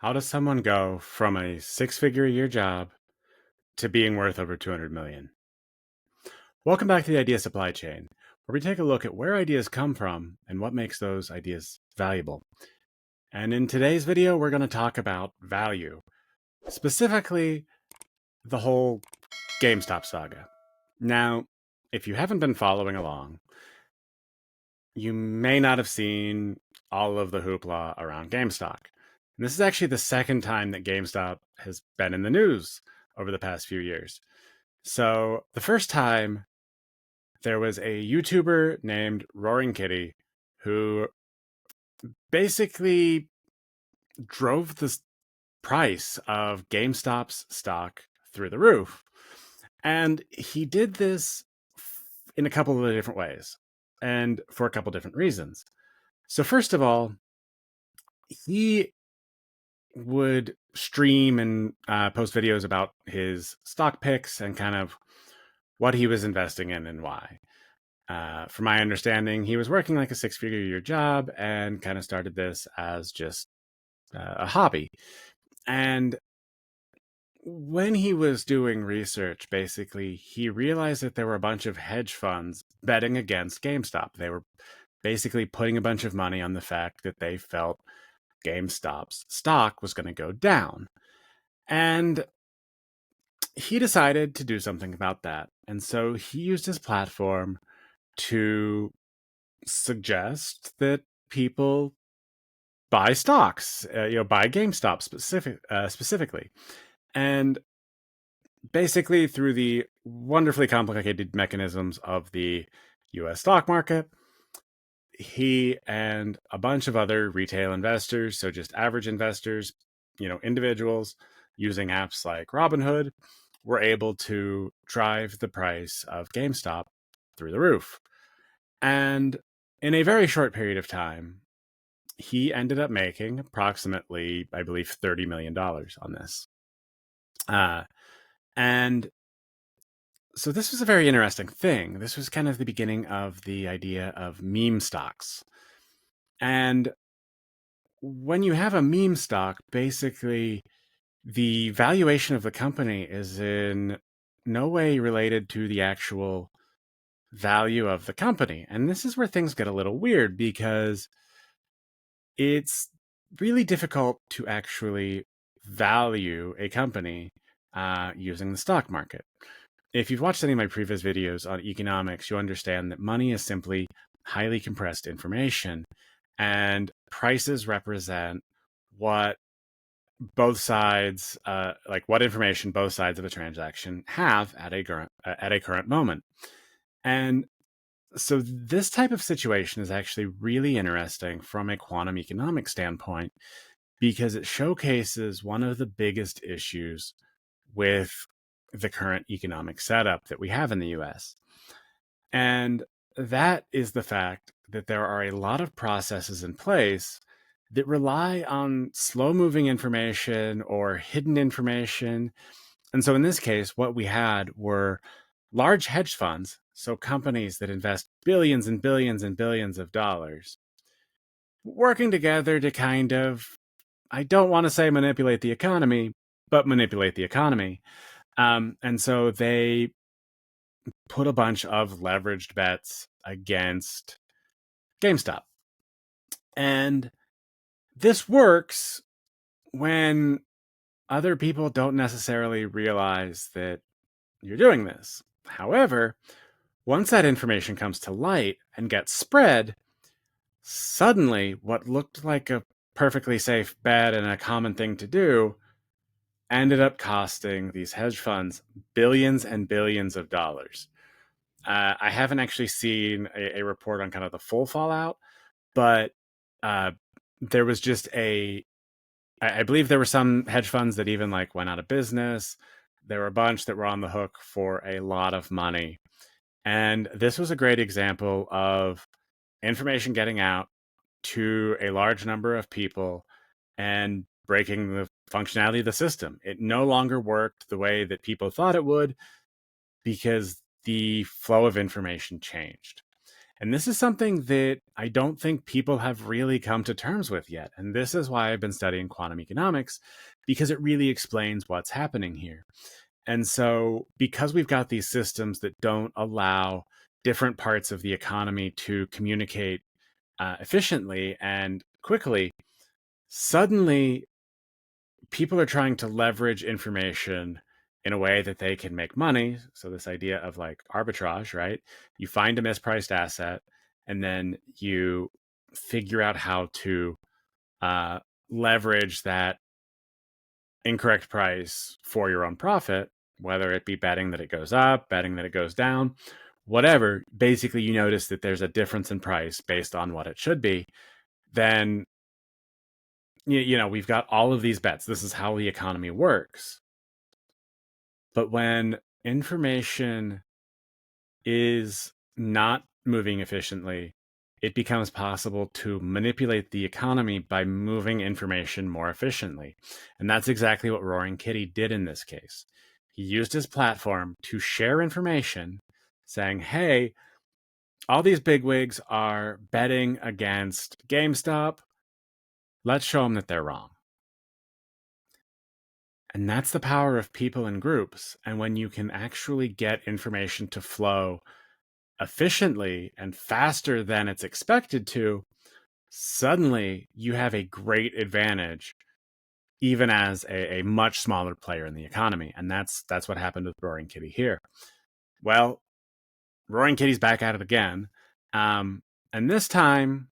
How does someone go from a six-figure-a-year job to being worth over 200 million? Welcome back to the Idea Supply Chain, where we take a look at where ideas come from and what makes those ideas valuable. And in today's video, we're going to talk about value, specifically the whole GameStop saga. Now, if you haven't been following along, you may not have seen all of the hoopla around GameStop. And this is actually the second time that GameStop has been in the news over the past few years. So the first time, there was a YouTuber named Roaring Kitty who basically drove the price of GameStop's stock through the roof. And he did this in a couple of different ways and for a couple different reasons. So first of all, he would stream and post videos about his stock picks and kind of what he was investing in and why. From my understanding, he was working like a six-figure-a-year job and kind of started this as just a hobby. And when he was doing research, basically, he realized that there were a bunch of hedge funds betting against GameStop. They were basically putting a bunch of money on the fact that they felt GameStop's stock was going to go down. And he decided to do something about that. And so he used his platform to suggest that people buy stocks, buy GameStop specifically. And basically, through the wonderfully complicated mechanisms of the US stock market, he and a bunch of other retail investors, so just average investors, individuals using apps like Robinhood, were able to drive the price of GameStop through the roof. And in a very short period of time, he ended up making approximately, I believe, $30 million on this. And so this was a very interesting thing. This was kind of the beginning of the idea of meme stocks. And when you have a meme stock, basically the valuation of the company is in no way related to the actual value of the company. And this is where things get a little weird because it's really difficult to actually value a company using the stock market. If you've watched any of my previous videos on economics, you understand that money is simply highly compressed information, and prices represent what both sides, what information both sides of a transaction have at a current moment. And so this type of situation is actually really interesting from a quantum economics standpoint because it showcases one of the biggest issues with the current economic setup that we have in the US. And that is the fact that there are a lot of processes in place that rely on slow-moving information or hidden information. And so in this case, what we had were large hedge funds, so companies that invest billions and billions and billions of dollars, working together to kind of, I don't want to say manipulate the economy, but manipulate the economy. And so they put a bunch of leveraged bets against GameStop. And this works when other people don't necessarily realize that you're doing this. However, once that information comes to light and gets spread, suddenly what looked like a perfectly safe bet and a common thing to do ended up costing these hedge funds billions and billions of dollars. I haven't actually seen a report on kind of the full fallout, but there was just I believe there were some hedge funds that even went out of business. There were a bunch that were on the hook for a lot of money. And this was a great example of information getting out to a large number of people and breaking the functionality of the system. It no longer worked the way that people thought it would because the flow of information changed. And this is something that I don't think people have really come to terms with yet. And this is why I've been studying quantum economics, because it really explains what's happening here. And so, because we've got these systems that don't allow different parts of the economy to communicate efficiently and quickly, suddenly people are trying to leverage information in a way that they can make money. So, this idea of like arbitrage, right? You find a mispriced asset and then you figure out how to uh, leverage that incorrect price for your own profit, whether it be betting that it goes up, betting that it goes down, whatever. Basically, you notice that there's a difference in price based on what it should be. Then, we've got all of these bets. This is how the economy works. But when information is not moving efficiently, it becomes possible to manipulate the economy by moving information more efficiently. And that's exactly what Roaring Kitty did in this case. He used his platform to share information saying, hey, all these bigwigs are betting against GameStop. Let's show them that they're wrong. And that's the power of people and groups. And when you can actually get information to flow efficiently and faster than it's expected to, suddenly you have a great advantage, even as a much smaller player in the economy. And that's what happened with Roaring Kitty here. Well, Roaring Kitty's back at it again. And this time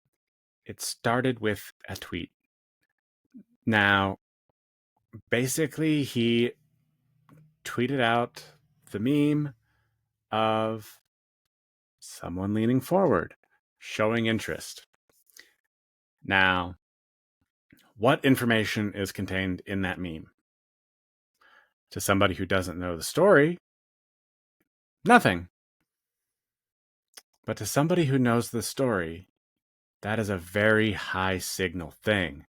it started with a tweet. Now, basically, he tweeted out the meme of someone leaning forward, showing interest. Now, what information is contained in that meme? To somebody who doesn't know the story, nothing. But to somebody who knows the story, that is a very high signal thing.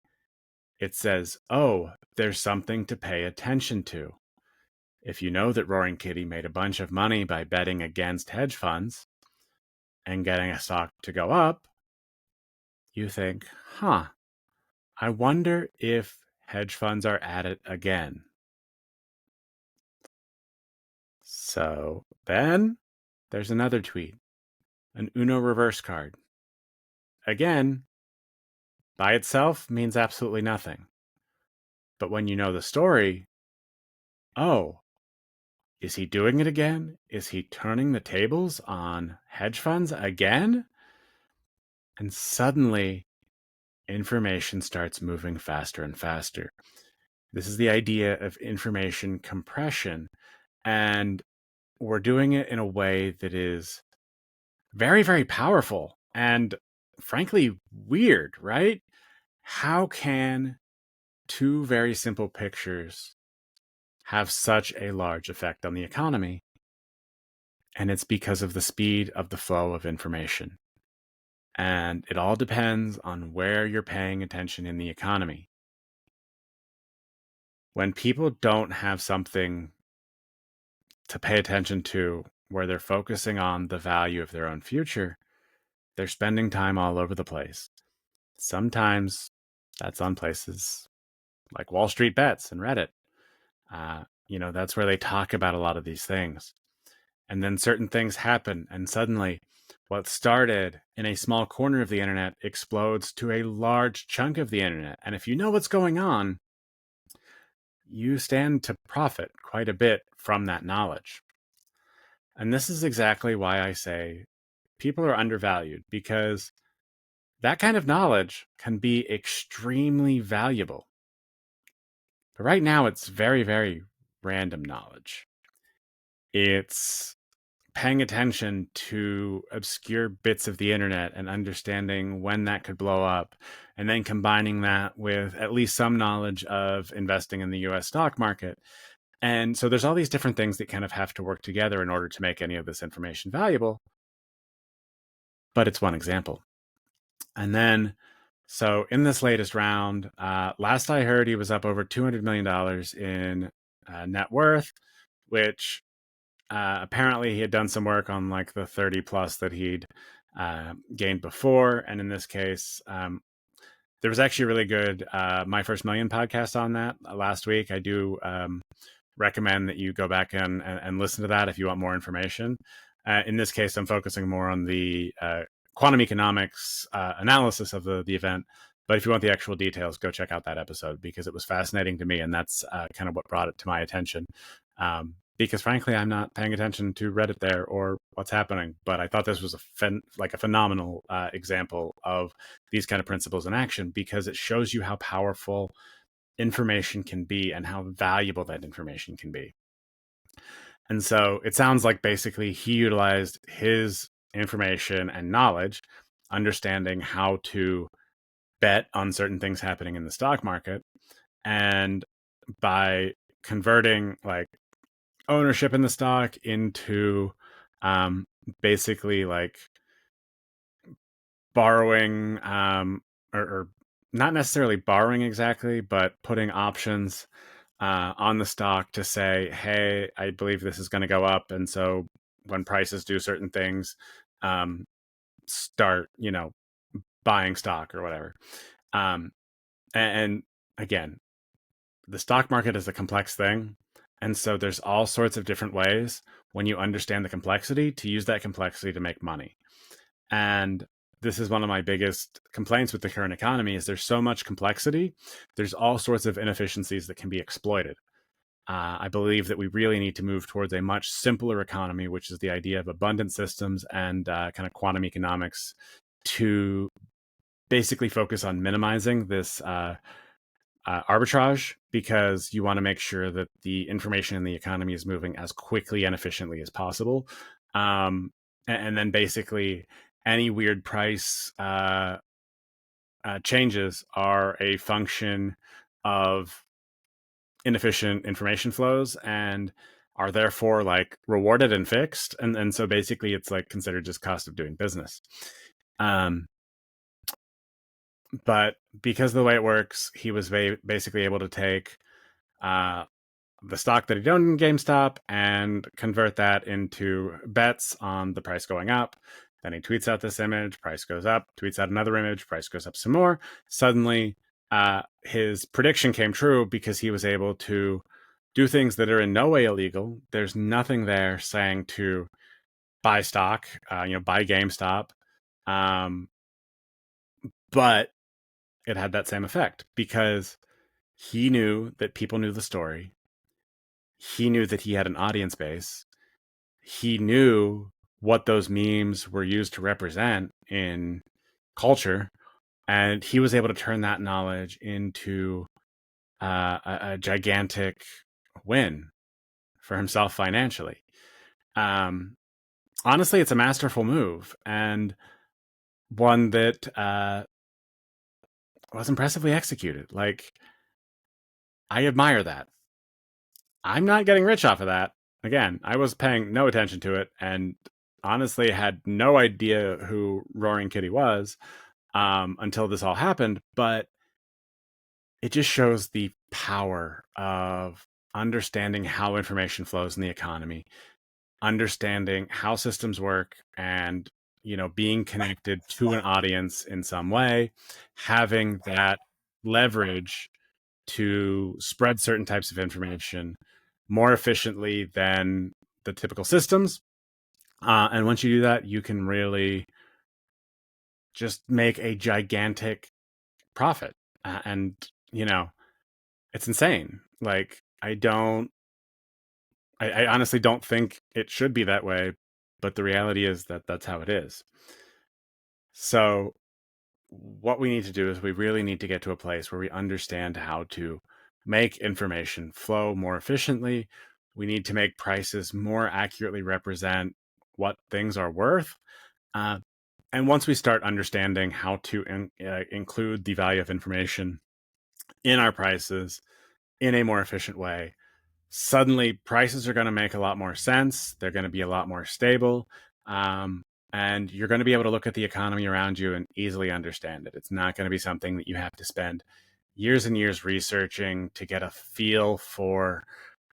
It says, oh, there's something to pay attention to. If you know that Roaring Kitty made a bunch of money by betting against hedge funds and getting a stock to go up, you think, I wonder if hedge funds are at it again. So then there's another tweet, an Uno reverse card. Again, by itself means absolutely nothing. But when you know the story, oh, is he doing it again? Is he turning the tables on hedge funds again? And suddenly, information starts moving faster and faster. This is the idea of information compression. And we're doing it in a way that is very, very powerful and frankly weird, right? How can two very simple pictures have such a large effect on the economy? And it's because of the speed of the flow of information. And it all depends on where you're paying attention in the economy. When people don't have something to pay attention to where they're focusing on the value of their own future, they're spending time all over the place. Sometimes that's on places like Wall Street Bets and Reddit. That's where they talk about a lot of these things. And then certain things happen, and suddenly what started in a small corner of the internet explodes to a large chunk of the internet. And if you know what's going on, you stand to profit quite a bit from that knowledge. And this is exactly why I say people are undervalued, because that kind of knowledge can be extremely valuable. But right now, it's very, very random knowledge. It's paying attention to obscure bits of the internet and understanding when that could blow up, and then combining that with at least some knowledge of investing in the US stock market. And so there's all these different things that kind of have to work together in order to make any of this information valuable. But it's one example. And then, so in this latest round, last I heard, he was up over $200 million in net worth, which apparently he had done some work on like the 30 plus that he'd gained before. And in this case, there was actually a really good My First Million podcast on that last week. I do recommend that you go back and listen to that if you want more information. In this case, I'm focusing more on the quantum economics analysis of the event. But if you want the actual details, go check out that episode because it was fascinating to me. And that's kind of what brought it to my attention. Because frankly, I'm not paying attention to Reddit there or what's happening. But I thought this was a phenomenal example of these kind of principles in action because it shows you how powerful information can be and how valuable that information can be. And so it sounds like basically he utilized his information and knowledge, understanding how to bet on certain things happening in the stock market. And by converting like ownership in the stock into basically like borrowing or not necessarily borrowing exactly, but putting options on the stock to say, hey, I believe this is going to go up. And so when prices do certain things, start, buying stock or whatever. And again, the stock market is a complex thing. And so there's all sorts of different ways when you understand the complexity to use that complexity to make money. And this is one of my biggest complaints with the current economy is there's so much complexity. There's all sorts of inefficiencies that can be exploited. I believe that we really need to move towards a much simpler economy, which is the idea of abundant systems and kind of quantum economics to basically focus on minimizing this arbitrage because you want to make sure that the information in the economy is moving as quickly and efficiently as possible. And then basically any weird price changes are a function of inefficient information flows and are therefore like rewarded and fixed. And so basically it's like considered just cost of doing business. But because of the way it works, he was basically able to take the stock that he owned in GameStop and convert that into bets on the price going up. Then he tweets out this image, price goes up, tweets out another image, price goes up some more. Suddenly, his prediction came true because he was able to do things that are in no way illegal. There's nothing there saying to buy stock, buy GameStop. But it had that same effect because he knew that people knew the story. He knew that he had an audience base. He knew what those memes were used to represent in culture. And he was able to turn that knowledge into a gigantic win for himself financially. Honestly, it's a masterful move and one that was impressively executed. Like, I admire that. I'm not getting rich off of that. Again, I was paying no attention to it and honestly had no idea who Roaring Kitty was until this all happened. But it just shows the power of understanding how information flows in the economy, understanding how systems work and being connected to an audience in some way, having that leverage to spread certain types of information more efficiently than the typical systems. And once you do that, you can really just make a gigantic profit. And, it's insane. Like, I honestly don't think it should be that way, but the reality is that that's how it is. So what we need to do is we really need to get to a place where we understand how to make information flow more efficiently. We need to make prices more accurately represent what things are worth. And once we start understanding how to include the value of information in our prices in a more efficient way, suddenly prices are going to make a lot more sense. They're going to be a lot more stable. And you're going to be able to look at the economy around you and easily understand it. It's not going to be something that you have to spend years and years researching to get a feel for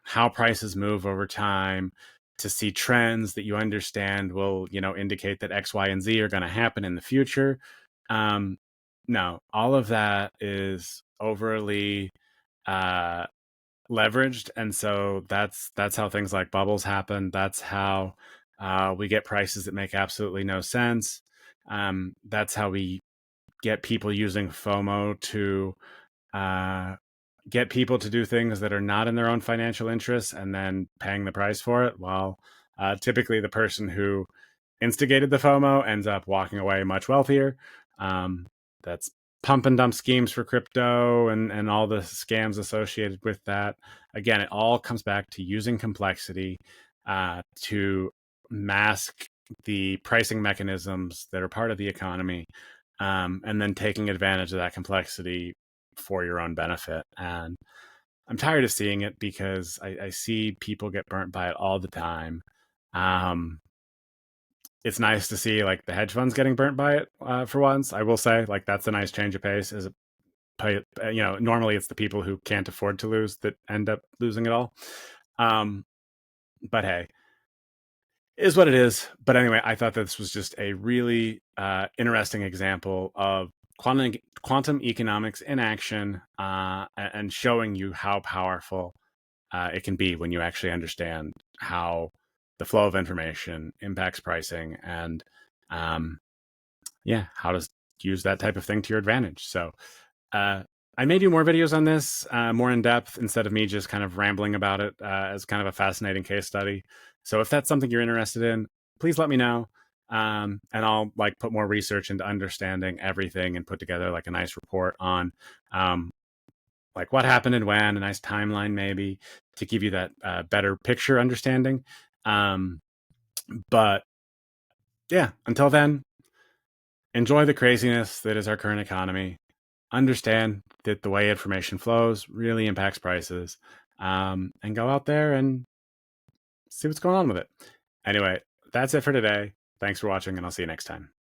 how prices move over time, to see trends that you understand will, indicate that X, Y, and Z are going to happen in the future. Um, no, all of that is overly uh, leveraged, and so that's how things like bubbles happen. That's how we get prices that make absolutely no sense. That's how we get people using FOMO to uh, get people to do things that are not in their own financial interests and then paying the price for it. Well, typically the person who instigated the FOMO ends up walking away much wealthier. That's pump and dump schemes for crypto and all the scams associated with that. Again, it all comes back to using complexity to mask the pricing mechanisms that are part of the economy, and then taking advantage of that complexity for your own benefit. And I'm tired of seeing it because I see people get burnt by it all the time. Um, it's nice to see like the hedge funds getting burnt by it for once. I will say like that's a nice change of pace. Is normally it's the people who can't afford to lose that end up losing it all. Um, but hey, is what it is. But anyway, I thought this was just a really interesting example of quantum economics in action, and showing you how powerful it can be when you actually understand how the flow of information impacts pricing, and um, yeah, how to use that type of thing to your advantage. So uh, I may do more videos on this, more in depth, instead of me just kind of rambling about it as kind of a fascinating case study. So if that's something you're interested in, please let me know. And I'll like put more research into understanding everything and put together like a nice report on um, like what happened and when, a nice timeline maybe to give you that better picture understanding. Um, but yeah, until then, enjoy the craziness that is our current economy. Understand that the way information flows really impacts prices, and go out there and see what's going on with it. Anyway, that's it for today. Thanks for watching, and I'll see you next time.